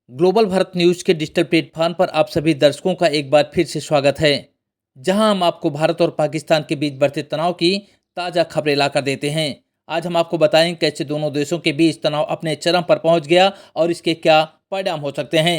Global Bharat news के digital platform पर आप सभी दर्शकों का एक बार फिर से स्वागत है, जहां हम आपको भारत और पाकिस्तान के बीच बढ़ते तनाव की ताज़ा खबरें लाकर देते हैं। आज हम आपको बताएंगे कैसे दोनों देशों के बीच तनाव अपने चरम पर पहुंच गया और इसके क्या परिणाम हो सकते हैं।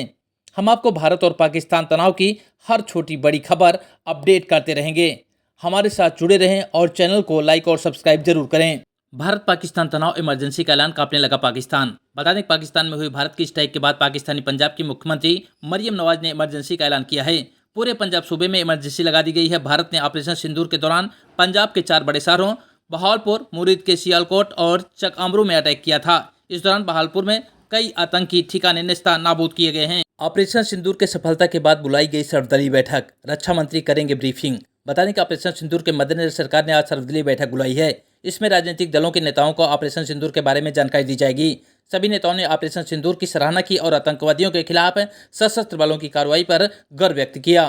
हम आपको भारत और पाकिस्तान तनाव की हर छोटी बड़ी खबर अपडेट करते रहेंगे। हमारे साथ जुड़े रहें और चैनल को लाइक और सब्सक्राइब जरूर करें। भारत पाकिस्तान तनाव इमरजेंसी का ऐलान कांपने लगा पाकिस्तान। बता दें पाकिस्तान में हुई भारत की स्ट्राइक के बाद पाकिस्तानी पंजाब की मुख्यमंत्री मरियम नवाज ने इमरजेंसी का ऐलान किया है। पूरे पंजाब सूबे में इमरजेंसी लगा दी गई है। भारत ने ऑपरेशन सिंदूर के दौरान पंजाब के 4 बड़े शहरों बहावलपुर, मुरीद के सियालकोट और चकअमरू में अटैक किया था। इस दौरान बहावलपुर में कई आतंकी ठिकाने नेस्ता नाबूद किए गए हैं। ऑपरेशन सिंदूर के सफलता के बाद बुलाई गई सर्वदलीय बैठक, रक्षा मंत्री करेंगे ब्रीफिंग। बता दें कि ऑपरेशन सिंदूर के मद्देनजर सरकार ने आज सर्वदलीय बैठक बुलाई है। इसमें राजनीतिक दलों के नेताओं को ऑपरेशन सिंदूर के बारे में जानकारी दी जाएगी। सभी नेताओं ने ऑपरेशन सिंदूर की सराहना की और आतंकवादियों के खिलाफ सशस्त्र बलों की कार्रवाई पर गर्व व्यक्त किया।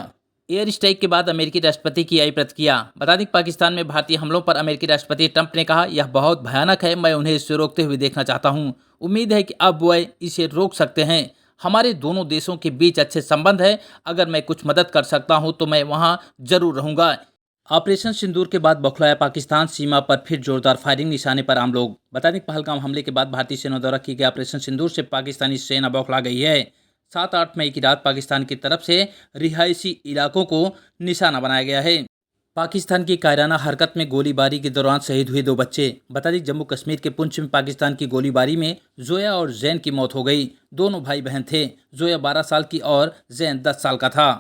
एयर स्ट्राइक के बाद अमेरिकी राष्ट्रपति की आई प्रतिक्रिया। बता दें पाकिस्तान में भारतीय हमलों पर अमेरिकी राष्ट्रपति ट्रंप ने कहा, यह बहुत भयानक है, मैं उन्हें इससे रोकते हुए देखना चाहता हूं। उम्मीद है कि अब वह इसे रोक सकते हैं। हमारे दोनों देशों के बीच अच्छे संबंध है। अगर मैं कुछ मदद कर सकता हूं तो मैं वहां जरूर रहूंगा। ऑपरेशन सिंदूर के बाद बौखलाया पाकिस्तान, सीमा पर फिर जोरदार फायरिंग, निशाने पर आम लोग। बता दें पहलगाम हमले के बाद भारतीय सेना द्वारा की गई ऑपरेशन सिंदूर से पाकिस्तानी सेना बौखला गई है। 7-8 मई की रात पाकिस्तान की तरफ से रिहायशी इलाकों को निशाना बनाया गया है। पाकिस्तान की कायराना हरकत में गोलीबारी के दौरान शहीद हुए 2 बच्चे। बता दें जम्मू कश्मीर के पुंछ में पाकिस्तान की गोलीबारी में जोया और जैन की मौत हो गई। दोनों भाई बहन थे। जोया 12 साल की और जैन 10 साल का था।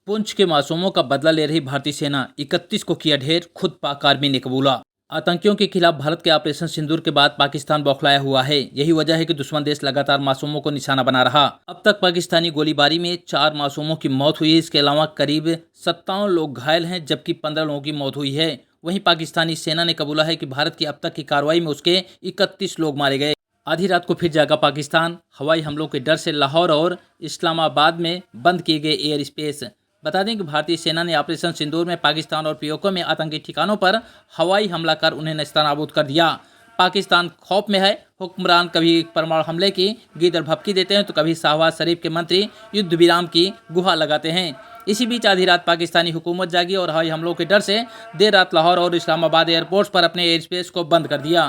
पुंछ के मासूमों का बदला ले रही भारतीय सेना, 31 को किया ढेर, खुद पाक आर्मी ने कबूला। आतंकियों के खिलाफ भारत के ऑपरेशन सिंदूर के बाद पाकिस्तान बौखलाया हुआ है। यही वजह है कि दुश्मन देश लगातार मासूमों को निशाना बना रहा। अब तक पाकिस्तानी गोलीबारी में 4 मासूमों की मौत हुई है। इसके अलावा करीब 57 लोग घायल हैं, जबकि 15 लोगों की मौत हुई है। वहीं पाकिस्तानी सेना ने कबूला है कि भारत की अब तक की कार्रवाई में उसके 31 लोग मारे गए। आधी रात को फिर जागा पाकिस्तान। हवाई हमलों के डर से लाहौर और इस्लामाबाद में बंद किए गए एयर स्पेस। बता दें कि भारतीय सेना ने ऑपरेशन सिंदूर में पाकिस्तान और पीओके में आतंकी ठिकानों पर हवाई हमला कर उन्हें नेस्तनाबूद कर दिया। पाकिस्तान खौफ में है। हुक्मरान कभी परमाणु हमले की गीदड़ भभकी देते हैं तो कभी शाहबाज शरीफ के मंत्री युद्ध विराम की गुहार लगाते हैं। इसी बीच आधी रात पाकिस्तानी हुकूमत जागी और हवाई हमलों के डर से देर रात लाहौर और इस्लामाबाद एयरपोर्ट्स पर अपने एयर स्पेस को बंद कर दिया।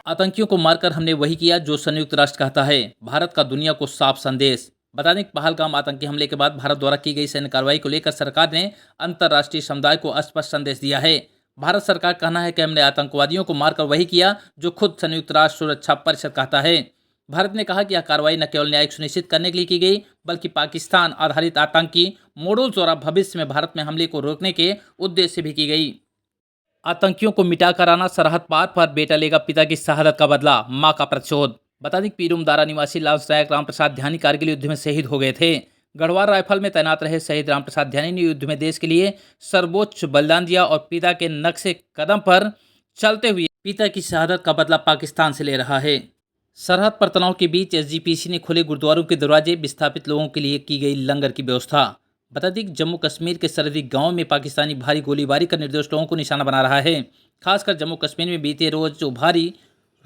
आतंकियों को मारकर हमने वही किया जो संयुक्त राष्ट्र कहता है। भारत का दुनिया को साफ संदेश। बता दें पहलगाम आतंकी हमले के बाद भारत द्वारा की गई सैन्य कार्रवाई को लेकर सरकार ने अंतर्राष्ट्रीय समुदाय को स्पष्ट संदेश दिया है। भारत सरकार का कहना है कि हमने आतंकवादियों को मारकर वही किया जो खुद संयुक्त राष्ट्र सुरक्षा परिषद कहता है। भारत ने कहा कि यह कार्रवाई न केवल न्याय सुनिश्चित करने के लिए की गई, बल्कि पाकिस्तान आधारित आतंकी मॉडल द्वारा भविष्य में भारत में हमले को रोकने के उद्देश्य से भी की गई। आतंकियों को मिटा कर आना, सरहद पार पर बेटा लेगा पिता की शहादत का बदला, मां का प्रतिशोध। बता दें पीरूम दारा निवासी लांस नायक रामप्रसाद ध्यानी कारगिल युद्ध में शहीद हो गए थे। गढ़वाल राइफल में तैनात रहे शहीद रामप्रसाद ध्यानी ने युद्ध में देश के लिए सर्वोच्च बलिदान दिया और पिता के नक्शे कदम पर चलते हुए पिता की शहादत का बदला पाकिस्तान से ले रहा है। सरहद पर तनाव के बीच एसजीपीसी ने खोले गुरुद्वारों के दरवाजे, विस्थापित लोगों के लिए की गई लंगर की व्यवस्था। बता दें कि जम्मू कश्मीर के सरहदी गांव में पाकिस्तानी भारी गोलीबारी कर निर्दोष लोगों को निशाना बना रहा है। खासकर जम्मू कश्मीर में बीते रोज भारी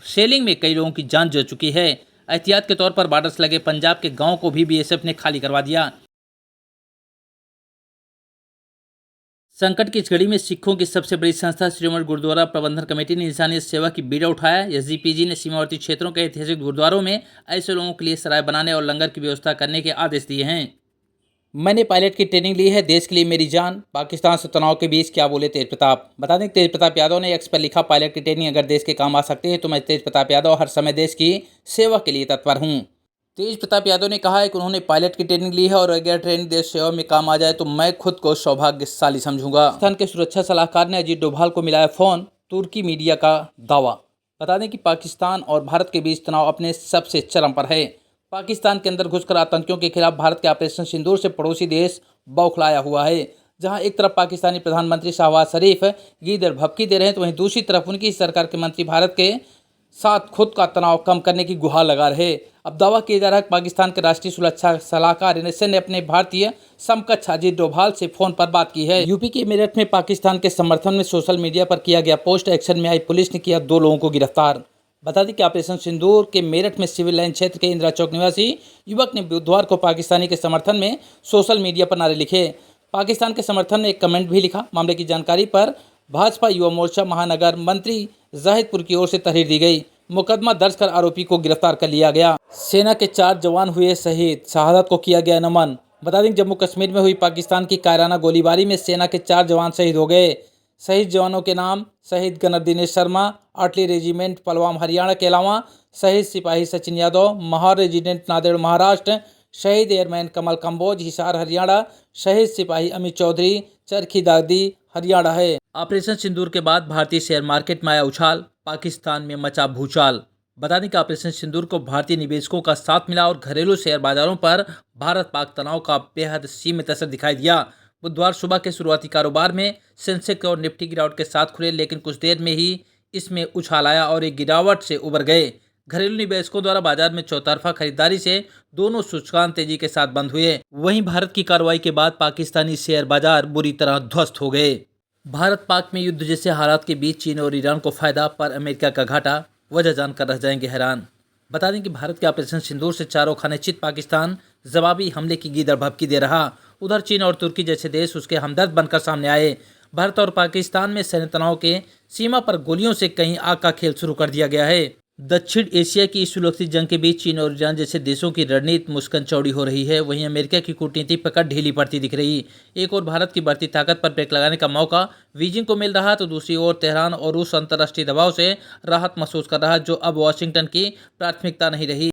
शेलिंग में कई लोगों की जान जा चुकी है। एहतियात के तौर पर बॉर्डर से लगे पंजाब के गांव को भी बीएसएफ ने खाली करवा दिया। संकट की इस घड़ी में सिखों की सबसे बड़ी संस्था श्रीमठ गुरुद्वारा प्रबंधन कमेटी ने इंसानियत सेवा की बीड़ा उठाया। एसजीपीजी ने सीमावर्ती क्षेत्रों के ऐतिहासिक गुरुद्वारों में ऐसे लोगों के लिए सराय बनाने और लंगर की व्यवस्था करने के आदेश दिए हैं। मैंने पायलट की ट्रेनिंग ली है, देश के लिए मेरी जान। पाकिस्तान से तनाव के बीच क्या बोले तेज प्रताप। बता दें तेज प्रताप यादव ने एक्स पर लिखा, पायलट की ट्रेनिंग अगर देश के काम आ सकती है तो मैं तेज प्रताप यादव हर समय देश की सेवा के लिए तत्पर हूं। तेज प्रताप यादव ने कहा है कि उन्होंने पायलट की ट्रेनिंग ली है और अगर ट्रेनिंग देश सेवा में काम आ जाए तो मैं खुद को सौभाग्यशाली समझूंगा। पाकिस्तान के सुरक्षा सलाहकार ने अजीत डोभाल को मिलाया फोन, तुर्की मीडिया का दावा। बता दें कि पाकिस्तान और भारत के बीच तनाव अपने सबसे चरम पर है। पाकिस्तान के अंदर घुसकर आतंकियों के खिलाफ भारत के ऑपरेशन सिंदूर से पड़ोसी देश बौखलाया हुआ है। जहां एक तरफ पाकिस्तानी प्रधानमंत्री शाहबाज शरीफ गीदड़ भभकी दे रहे हैं तो वहीं दूसरी तरफ उनकी सरकार के मंत्री भारत के साथ खुद का तनाव कम करने की गुहार लगा रहे। अब दावा किया जा रहा है कि पाकिस्तान के राष्ट्रीय सुरक्षा सलाहकार NSA ने अपने भारतीय समकक्ष अजीत डोभाल से फोन पर बात की है। यूपी के मेरठ में पाकिस्तान के समर्थन में सोशल मीडिया पर किया गया पोस्ट, एक्शन में आई पुलिस ने किया 2 लोगों को गिरफ्तार। बता दें कि ऑपरेशन सिंदूर के मेरठ में सिविल लाइन क्षेत्र के इंदिरा चौक निवासी युवक ने बुधवार को पाकिस्तानी के समर्थन में सोशल मीडिया पर नारे लिखे। पाकिस्तान के समर्थन में एक कमेंट भी लिखा। मामले की जानकारी पर भाजपा युवा मोर्चा महानगर मंत्री जाहिदपुर की ओर से तहरीर दी गई। मुकदमा दर्ज कर आरोपी को गिरफ्तार कर लिया गया। सेना के 4 जवान हुए शहीद, शहादत को किया गया नमन। बता दें जम्मू कश्मीर में हुई पाकिस्तान की कायराना गोलीबारी में सेना के 4 जवान शहीद हो गए। शहीद जवानों के नाम शहीद gunner Dinesh Sharma, artillery regiment Palwal Haryana के अलावा शहीद सिपाही सचिन यादव, महार रेजिडेंट नांदेड़ महाराष्ट्र, शहीद एयरमैन कमल कंबोज हिसार हरियाणा, शहीद सिपाही अमित चौधरी चरखी दादी हरियाणा है। ऑपरेशन सिंदूर के बाद भारतीय शेयर मार्केट में आया उछाल, पाकिस्तान में मचा भूचाल। बता दें कि ऑपरेशन सिंदूर को भारतीय निवेशकों का साथ मिला और घरेलू शेयर बाजारों पर भारत पाक तनाव का बेहद सीमित असर दिखाई दिया। बुधवार सुबह के शुरुआती कारोबार में सेंसेक्स और निफ्टी गिरावट के साथ खुले, लेकिन कुछ देर में ही इसमें उछाल आया और एक गिरावट से उबर गए। घरेलू निवेशकों द्वारा बाजार में चौतरफा खरीदारी से दोनों सूचकांक तेजी के साथ बंद हुए। वहीं भारत की कार्रवाई के बाद पाकिस्तानी शेयर बाजार बुरी तरह ध्वस्त हो गए। भारत पाक में युद्ध जैसे हालात के बीच चीन और ईरान को फायदा पर अमेरिका का घाटा, वजह जानकर रह जाएंगे हैरान। बता दें कि भारत के ऑपरेशन सिंदूर से चारों खाने चित पाकिस्तान जवाबी हमले की गीदड़ भभकी दे रहा। उधर चीन और तुर्की जैसे देश उसके हमदर्द बनकर सामने आए। भारत और पाकिस्तान में सैन्य तनाव के सीमा पर गोलियों से कहीं आग का खेल शुरू कर दिया गया है। दक्षिण एशिया की इस सुलगती जंग के बीच चीन और ईरान जैसे देशों की रणनीति मुस्कन चौड़ी हो रही है। वहीं अमेरिका की कूटनीति पकड़ ढीली पड़ती दिख रही। एक और भारत की बढ़ती ताकत पर ब्रेक लगाने का मौका बीजिंग को मिल रहा, तो दूसरी ओर तेहरान और रूस अंतर्राष्ट्रीय दबाव से राहत महसूस कर रहा, जो अब वाशिंगटन की प्राथमिकता नहीं रही।